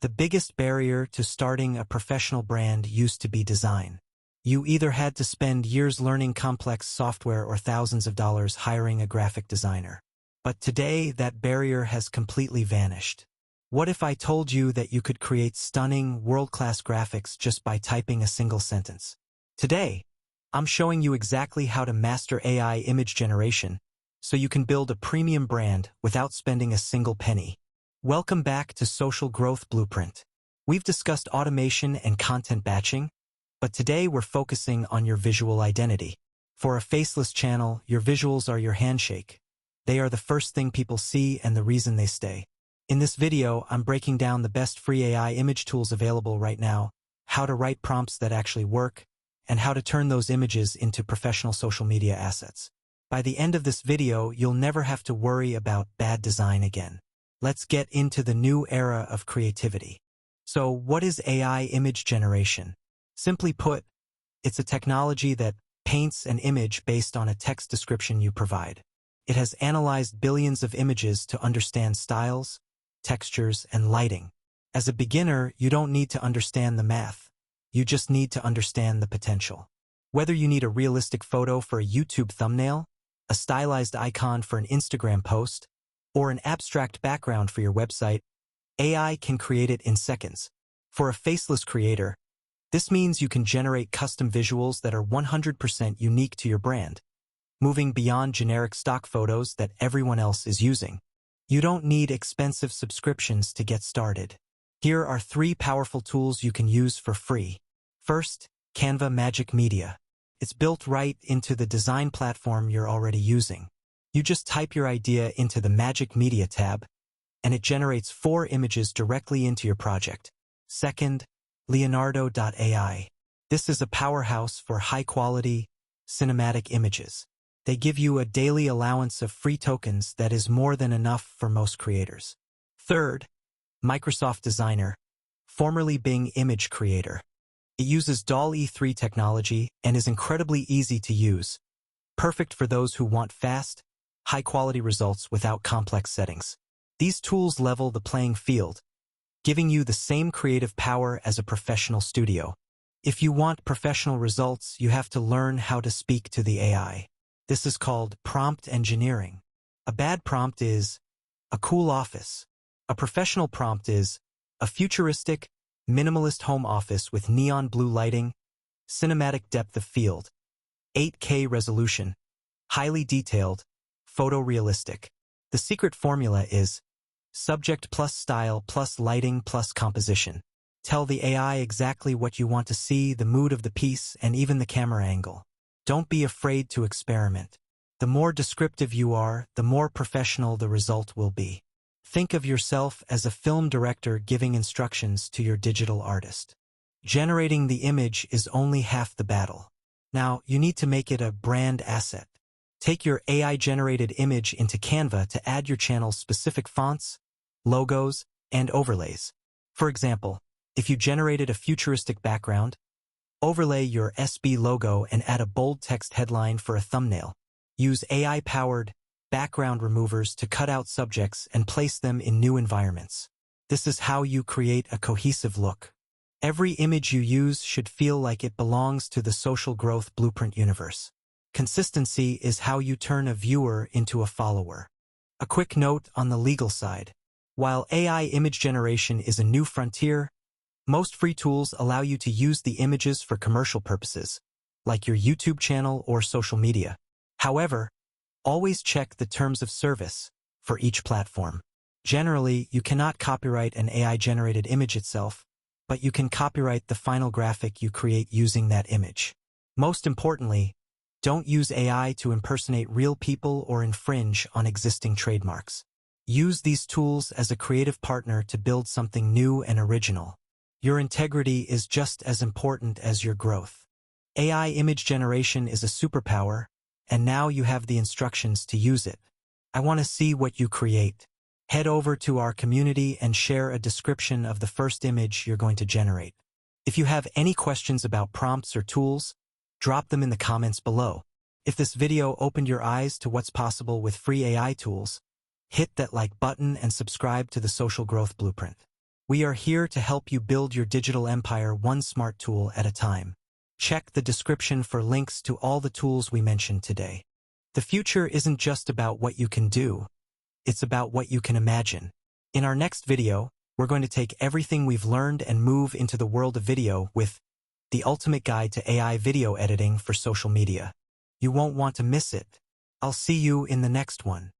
The biggest barrier to starting a professional brand used to be design. You either had to spend years learning complex software or thousands of dollars hiring a graphic designer. But today, that barrier has completely vanished. What if I told you that you could create stunning, world-class graphics just by typing a single sentence? Today, I'm showing you exactly how to master AI image generation so you can build a premium brand without spending a single penny. Welcome back to Social Growth Blueprint. We've discussed automation and content batching, but today we're focusing on your visual identity. For a faceless channel, your visuals are your handshake. They are the first thing people see and the reason they stay. In this video, I'm breaking down the best free AI image tools available right now, how to write prompts that actually work, and how to turn those images into professional social media assets. By the end of this video, you'll never have to worry about bad design again. Let's get into the new era of creativity. So, what is AI image generation? Simply put, it's a technology that paints an image based on a text description you provide. It has analyzed billions of images to understand styles, textures, and lighting. As a beginner, you don't need to understand the math. You just need to understand the potential. Whether you need a realistic photo for a YouTube thumbnail, a stylized icon for an Instagram post, or an abstract background for your website, AI can create it in seconds. For a faceless creator, this means you can generate custom visuals that are 100% unique to your brand, moving beyond generic stock photos that everyone else is using. You don't need expensive subscriptions to get started. Here are 3 powerful tools you can use for free. First, Canva Magic Media. It's built right into the design platform you're already using. You just type your idea into the Magic Media tab, and it generates 4 images directly into your project. Second, Leonardo.ai. This is a powerhouse for high-quality, cinematic images. They give you a daily allowance of free tokens that is more than enough for most creators. Third, Microsoft Designer, formerly Bing Image Creator. It uses DALL-E 3 technology and is incredibly easy to use, perfect for those who want fast, high-quality results without complex settings. These tools level the playing field, giving you the same creative power as a professional studio. If you want professional results, you have to learn how to speak to the AI. This is called prompt engineering. A bad prompt is a cool office. A professional prompt is a futuristic, minimalist home office with neon blue lighting, cinematic depth of field, 8K resolution, highly detailed, photorealistic. The secret formula is subject plus style plus lighting plus composition. Tell the AI exactly what you want to see, the mood of the piece, and even the camera angle. Don't be afraid to experiment. The more descriptive you are, the more professional the result will be. Think of yourself as a film director giving instructions to your digital artist. Generating the image is only half the battle. Now, you need to make it a brand asset. Take your AI-generated image into Canva to add your channel's specific fonts, logos, and overlays. For example, if you generated a futuristic background, overlay your SB logo and add a bold text headline for a thumbnail. Use AI-powered background removers to cut out subjects and place them in new environments. This is how you create a cohesive look. Every image you use should feel like it belongs to the Social Growth Blueprint universe. Consistency is how you turn a viewer into a follower. A quick note on the legal side. While AI image generation is a new frontier, most free tools allow you to use the images for commercial purposes, like your YouTube channel or social media. However, always check the terms of service for each platform. Generally, you cannot copyright an AI-generated image itself, but you can copyright the final graphic you create using that image. Most importantly, don't use AI to impersonate real people or infringe on existing trademarks. Use these tools as a creative partner to build something new and original. Your integrity is just as important as your growth. AI image generation is a superpower, and now you have the instructions to use it. I want to see what you create. Head over to our community and share a description of the first image you're going to generate. If you have any questions about prompts or tools, drop them in the comments below. If this video opened your eyes to what's possible with free AI tools, hit that like button and subscribe to the Social Growth Blueprint. We are here to help you build your digital empire one smart tool at a time. Check the description for links to all the tools we mentioned today. The future isn't just about what you can do, it's about what you can imagine. In our next video, we're going to take everything we've learned and move into the world of video with the ultimate guide to AI video editing for social media. You won't want to miss it. I'll see you in the next one.